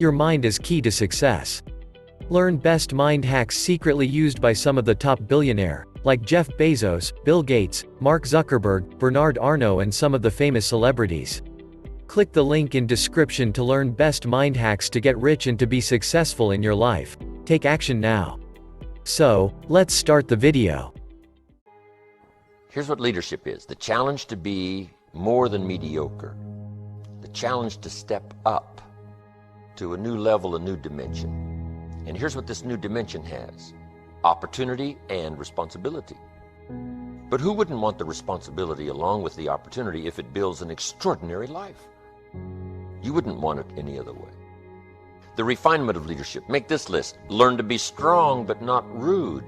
Your mind is key to success. Learn best mind hacks secretly used by some of the top billionaires, like Jeff Bezos, Bill Gates, Mark Zuckerberg, Bernard Arnault and some of the famous celebrities. Click the link in description to learn best mind hacks to get rich and to be successful in your life. Take action now. So, let's start the video. Here's what leadership is. The challenge to be more than mediocre. The challenge to step up to a new level, a new dimension. And here's what this new dimension has: opportunity and responsibility. But who wouldn't want the responsibility along with the opportunity if it builds an extraordinary life? You wouldn't want it any other way. The refinement of leadership. Make this list. Learn to be strong but not rude.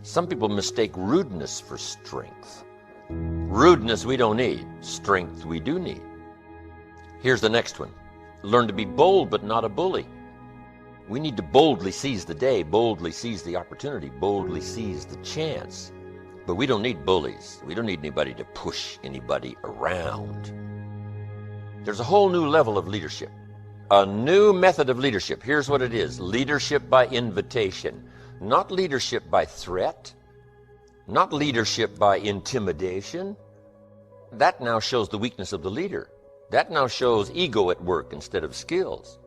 Some people mistake rudeness for strength. Rudeness we don't need. Strength we do need. Here's the next one. Learn to be bold but not a bully. We need to boldly seize the day, boldly seize the opportunity, boldly seize the chance. But we don't need bullies. We don't need anybody to push anybody around. There's a whole new level of leadership. A new method of leadership. Here's what it is. Leadership by invitation. Not leadership by threat. Not leadership by intimidation. That now shows the weakness of the leader. That now shows ego at work instead of skills.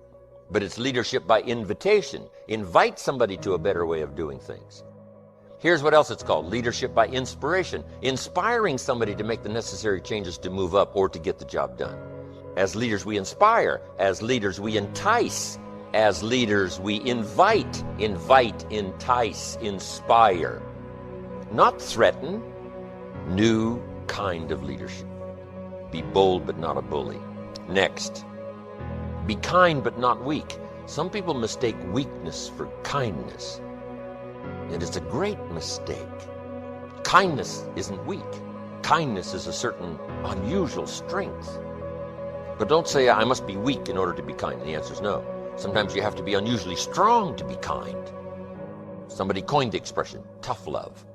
But it's leadership by invitation. Invite somebody to a better way of doing things. Here's what else it's called. Leadership by inspiration. Inspiring somebody to make the necessary changes to move up or to get the job done. As leaders we inspire. As leaders we entice. As leaders we invite. Invite, entice, inspire. Not threaten. New kind of leadership. Be bold but not a bully. Next. Be kind but not weak. Some people mistake weakness for kindness. And it's a great mistake. Kindness isn't weak. Kindness is a certain unusual strength. But don't say, I must be weak in order to be kind. The answer is no. Sometimes you have to be unusually strong to be kind. Somebody coined the expression, tough love.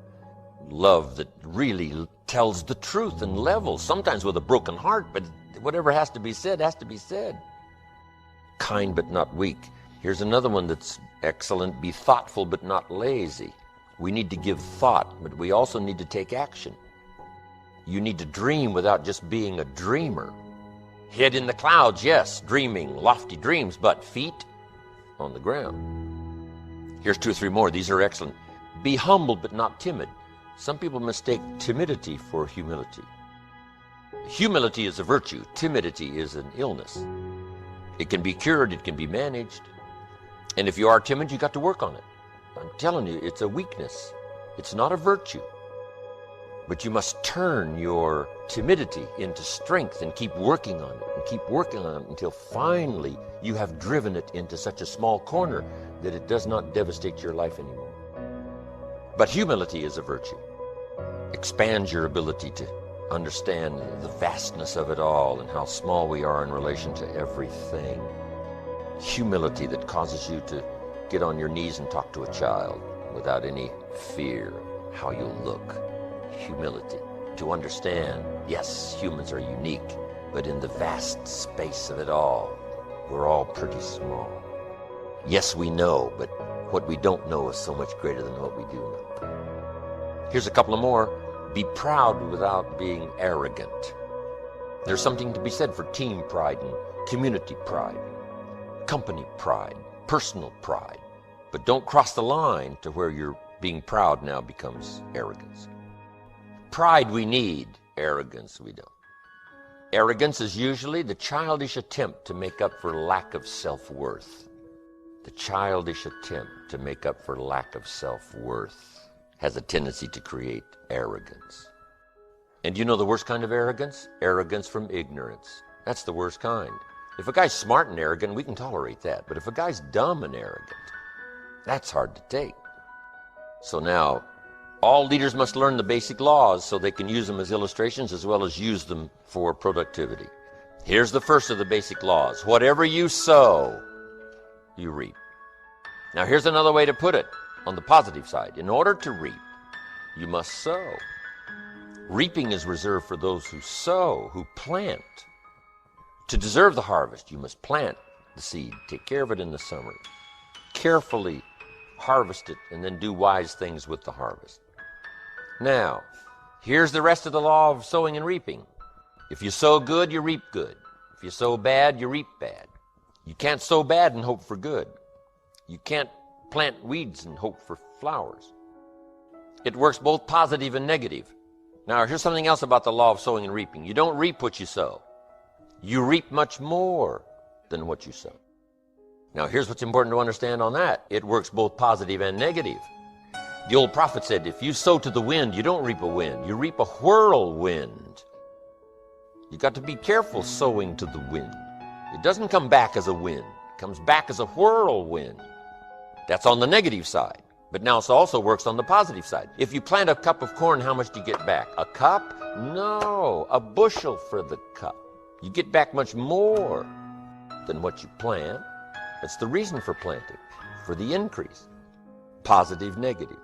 Love that really tells the truth and levels, sometimes with a broken heart, but whatever has to be said, has to be said. Kind but not weak. Here's another one that's excellent. Be thoughtful but not lazy. We need to give thought, but we also need to take action. You need to dream without just being a dreamer. Head in the clouds, yes, dreaming, lofty dreams, but feet on the ground. Here's 2 or 3 more. These are excellent. Be humble but not timid. Some people mistake timidity for humility. Humility is a virtue. Timidity is an illness. It can be cured, it can be managed. And if you are timid, you got to work on it. I'm telling you, it's a weakness. It's not a virtue. But you must turn your timidity into strength and keep working on it and keep working on it until finally you have driven it into such a small corner that it does not devastate your life anymore. But humility is a virtue. Expands your ability to understand the vastness of it all and how small we are in relation to everything. Humility that causes you to get on your knees and talk to a child without any fear of how you'll look. Humility to understand, yes, humans are unique, but in the vast space of it all, we're all pretty small. Yes, we know, but what we don't know is so much greater than what we do know. Here's a couple of more. Be proud without being arrogant. There's something to be said for team pride and community pride, company pride, personal pride. But don't cross the line to where your being proud now becomes arrogance. Pride we need, arrogance we don't. Arrogance is usually the childish attempt to make up for lack of self-worth. The childish attempt to make up for lack of self-worth has a tendency to create arrogance. And you know the worst kind of arrogance? Arrogance from ignorance. That's the worst kind. If a guy's smart and arrogant, we can tolerate that. But if a guy's dumb and arrogant, that's hard to take. So now, all leaders must learn the basic laws so they can use them as illustrations as well as use them for productivity. Here's the first of the basic laws. Whatever you sow, you reap. Now here's another way to put it on the positive side. In order to reap, you must sow. Reaping is reserved for those who sow, who plant. To deserve the harvest, you must plant. the seed. Take care of it in the summer. Carefully harvest it and then do wise things with the harvest. Now, here's the rest of the law of sowing and reaping. If you sow good, you reap good. If you sow bad, you reap bad. You can't sow bad and hope for good. You can't plant weeds and hope for flowers. It works both positive and negative. Now, here's something else about the law of sowing and reaping. You don't reap what you sow. You reap much more than what you sow. Now, here's what's important to understand on that. It works both positive and negative. The old prophet said, if you sow to the wind, you don't reap a wind. You reap a whirlwind. You got to be careful sowing to the wind. It doesn't come back as a wind. It comes back as a whirlwind. That's on the negative side. But now it also works on the positive side. If you plant a cup of corn, how much do you get back? A cup? No, a bushel for the cup. You get back much more than what you plant. That's the reason for planting, for the increase. Positive, negative.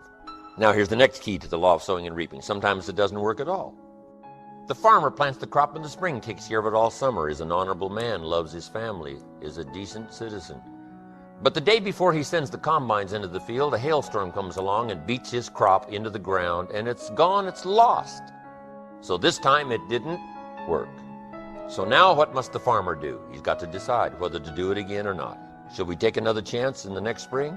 Now here's the next key to the law of sowing and reaping. Sometimes it doesn't work at all. The farmer plants the crop in the spring, takes care of it all summer, is an honorable man, loves his family, is a decent citizen. But the day before he sends the combines into the field, a hailstorm comes along and beats his crop into the ground, and it's gone, it's lost. So this time it didn't work. So now what must the farmer do? He's got to decide whether to do it again or not. Should we take another chance in the next spring?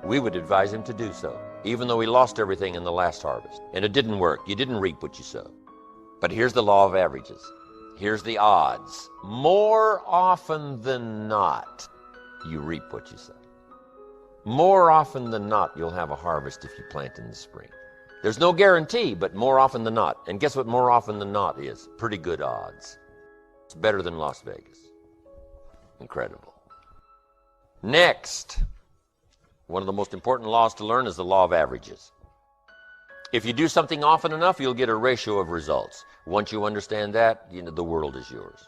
We would advise him to do so, even though he lost everything in the last harvest. And it didn't work. You didn't reap what you sowed. But here's the law of averages. Here's the odds. More often than not, you reap what you sow. More often than not, you'll have a harvest if you plant in the spring. There's no guarantee, but more often than not. And guess what more often than not is? Pretty good odds. It's better than Las Vegas. Incredible. Next, one of the most important laws to learn is the law of averages. If you do something often enough, you'll get a ratio of results. Once you understand that, the world is yours.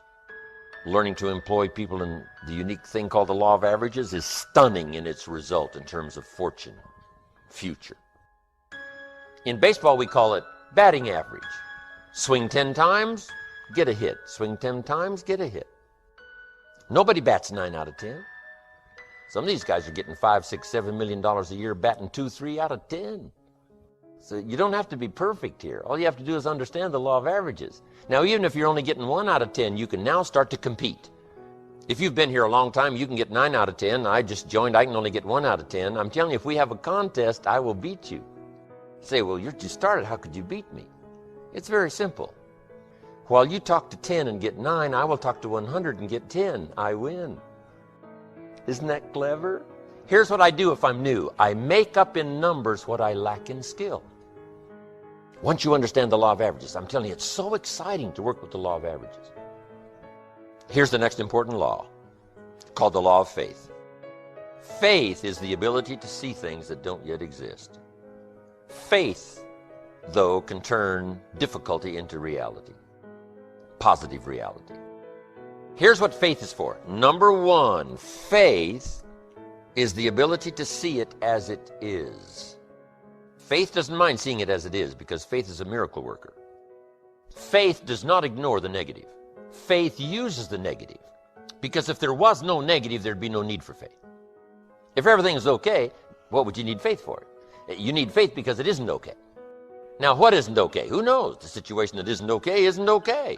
Learning to employ people in the unique thing called the law of averages is stunning in its result in terms of fortune, future. In baseball, we call it batting average. Swing 10 times, get a hit. Swing 10 times, get a hit. Nobody bats 9 out of 10. Some of these guys are getting $5, $6, $7 million a year, batting 2, 3 out of 10. So you don't have to be perfect here. All you have to do is understand the law of averages. Now, even if you're only getting 1 out of 10, you can now start to compete. If you've been here a long time, you can get 9 out of 10. I just joined, I can only get 1 out of 10. I'm telling you, if we have a contest, I will beat you. Say, well, you just started, how could you beat me? It's very simple. While you talk to 10 and get 9, I will talk to 100 and get 10. I win. Isn't that clever? Here's what I do if I'm new. I make up in numbers what I lack in skill. Once you understand the law of averages, I'm telling you, it's so exciting to work with the law of averages. Here's the next important law, called the law of faith. Faith is the ability to see things that don't yet exist. Faith, though, can turn difficulty into reality, positive reality. Here's what faith is for. Number one, faith is the ability to see it as it is. Faith doesn't mind seeing it as it is because faith is a miracle worker. Faith does not ignore the negative. Faith uses the negative because if there was no negative, there'd be no need for faith. If everything is okay, what would you need faith for? You need faith because it isn't okay. Now, what isn't okay? Who knows? The situation that isn't okay.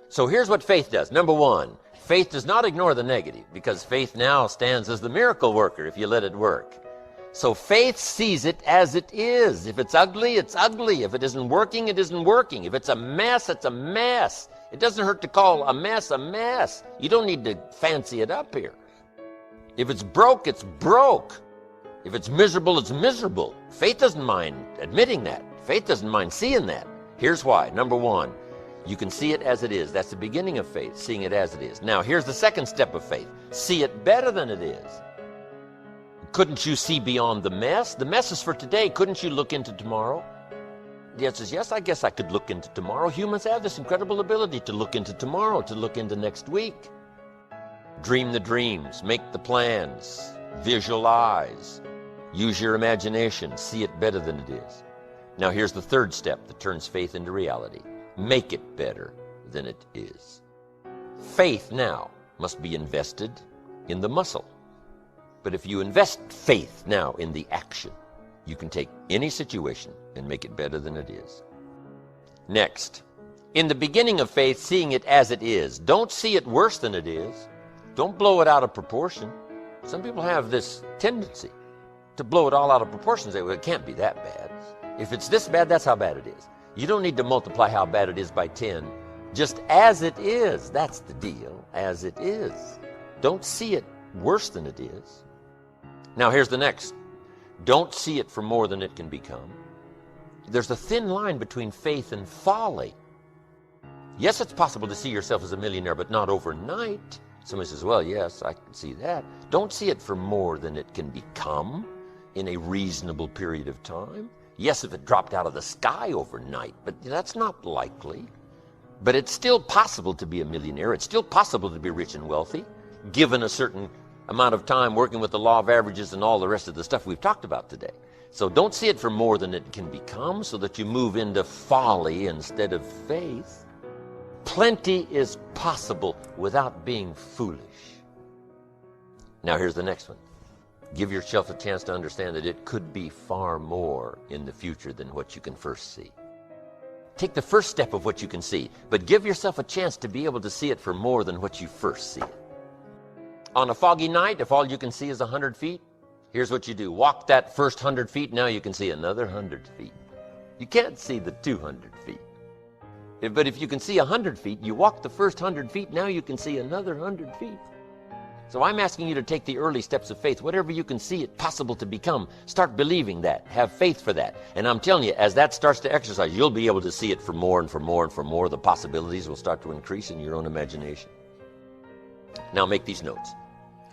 So here's what faith does. Number one, faith does not ignore the negative because faith now stands as the miracle worker if you let it work. So faith sees it as it is. If it's ugly, it's ugly. If it isn't working, it isn't working. If it's a mess, it's a mess. It doesn't hurt to call a mess a mess. You don't need to fancy it up here. If it's broke, it's broke. If it's miserable, it's miserable. Faith doesn't mind admitting that. Faith doesn't mind seeing that. Here's why. Number one, you can see it as it is. That's the beginning of faith, seeing it as it is. Now, here's the second step of faith. See it better than it is. Couldn't you see beyond the mess? The mess is for today. Couldn't you look into tomorrow? The answer is yes, I guess I could look into tomorrow. Humans have this incredible ability to look into tomorrow, to look into next week. Dream the dreams, make the plans, visualize, use your imagination, see it better than it is. Now here's the third step that turns faith into reality. Make it better than it is. Faith now must be invested, in the muscle. But if you invest faith now in the action, you can take any situation and make it better than it is. Next, in the beginning of faith, seeing it as it is. Don't see it worse than it is. Don't blow it out of proportion. Some people have this tendency to blow it all out of proportion and say, well, it can't be that bad. If it's this bad, that's how bad it is. You don't need to multiply how bad it is by 10. Just as it is, that's the deal, as it is. Don't see it worse than it is. Now here's the next. Don't see it for more than it can become. There's a thin line between faith and folly. Yes, it's possible to see yourself as a millionaire, but not overnight. Somebody says, well, yes, I can see that. Don't see it for more than it can become in a reasonable period of time. Yes, if it dropped out of the sky overnight, but that's not likely. But it's still possible to be a millionaire. It's still possible to be rich and wealthy, given a certain amount of time working with the law of averages and all the rest of the stuff we've talked about today. So don't see it for more than it can become so that you move into folly instead of faith. Plenty is possible without being foolish. Now here's the next one. Give yourself a chance to understand that it could be far more in the future than what you can first see. Take the first step of what you can see, but give yourself a chance to be able to see it for more than what you first see it. On a foggy night, if all you can see is 100 feet, here's what you do. Walk that first 100 feet, now you can see another 100 feet. You can't see the 200 feet. But if you can see 100 feet, you walk the first 100 feet, now you can see another 100 feet. So I'm asking you to take the early steps of faith. Whatever you can see it possible to become, start believing that. Have faith for that. And I'm telling you, as that starts to exercise, you'll be able to see it for more and for more and for more. The possibilities will start to increase in your own imagination. Now make these notes.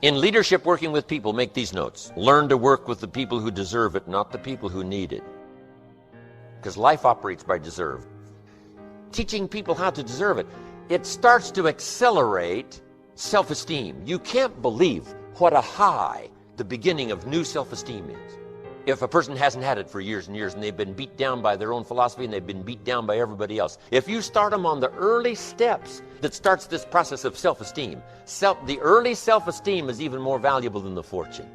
In leadership working with people, make these notes. Learn to work with the people who deserve it, not the people who need it. Because life operates by deserve. Teaching people how to deserve it, it starts to accelerate self-esteem. You can't believe what a high the beginning of new self-esteem is. If a person hasn't had it for years and years and they've been beat down by their own philosophy and they've been beat down by everybody else, if you start them on the early steps that starts this process of self-esteem, the early self-esteem is even more valuable than the fortune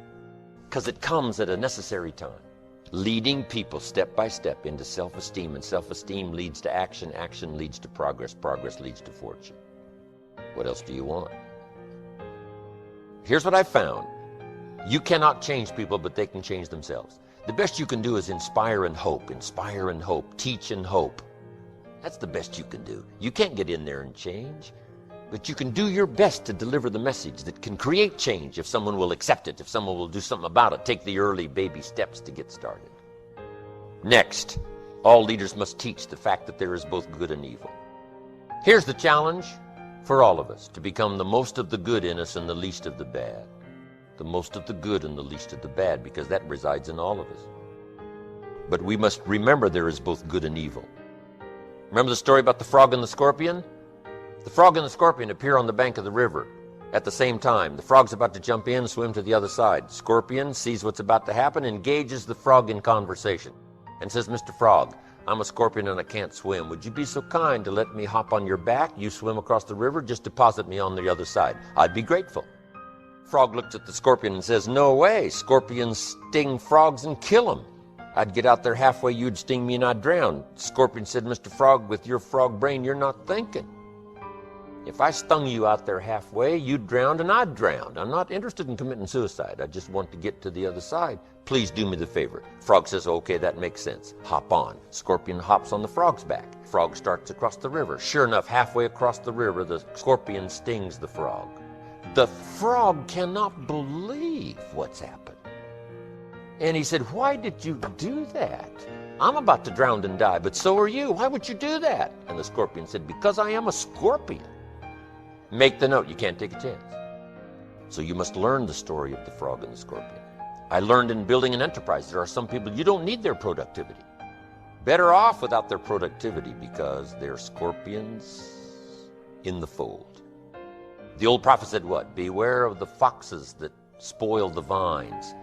because it comes at a necessary time. Leading people step by step into self-esteem, and self-esteem leads to action, action leads to progress, progress leads to fortune. What else do you want? Here's what I found. You cannot change people, but they can change themselves. The best you can do is inspire and hope, teach and hope. That's the best you can do. You can't get in there and change, but you can do your best to deliver the message that can create change if someone will accept it, if someone will do something about it. Take the early baby steps to get started. Next, all leaders must teach the fact that there is both good and evil. Here's the challenge for all of us, to become the most of the good in us and the least of the bad. The most of the good and the least of the bad, because that resides in all of us. But we must remember there is both good and evil. Remember the story about the frog and the scorpion? The frog and the scorpion appear on the bank of the river at the same time. The frog's about to jump in, swim to the other side. Scorpion sees what's about to happen, engages the frog in conversation, and says, Mr. Frog, I'm a scorpion and I can't swim. Would you be so kind to let me hop on your back? You swim across the river, just deposit me on the other side. I'd be grateful. Frog looks at the scorpion and says, no way. Scorpions sting frogs and kill them. I'd get out there halfway, you'd sting me and I'd drown. Scorpion said, Mr. Frog, with your frog brain, you're not thinking. If I stung you out there halfway, you'd drown and I'd drown. I'm not interested in committing suicide. I just want to get to the other side. Please do me the favor. Frog says, okay, that makes sense. Hop on. Scorpion hops on the frog's back. Frog starts across the river. Sure enough, halfway across the river, the scorpion stings the frog. The frog cannot believe what's happened. And he said, why did you do that? I'm about to drown and die, but so are you. Why would you do that? And the scorpion said, because I am a scorpion. Make the note, you can't take a chance. So you must learn the story of the frog and the scorpion. I learned in building an enterprise, there are some people, you don't need their productivity. Better off without their productivity because they're scorpions in the fold. The old prophet said what? Beware of the foxes that spoil the vines.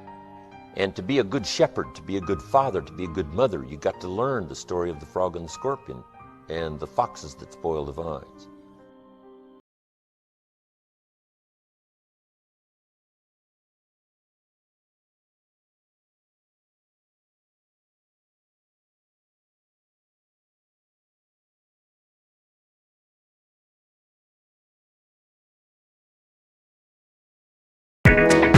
And to be a good shepherd, to be a good father, to be a good mother, you got to learn the story of the frog and the scorpion and the foxes that spoil the vines. you.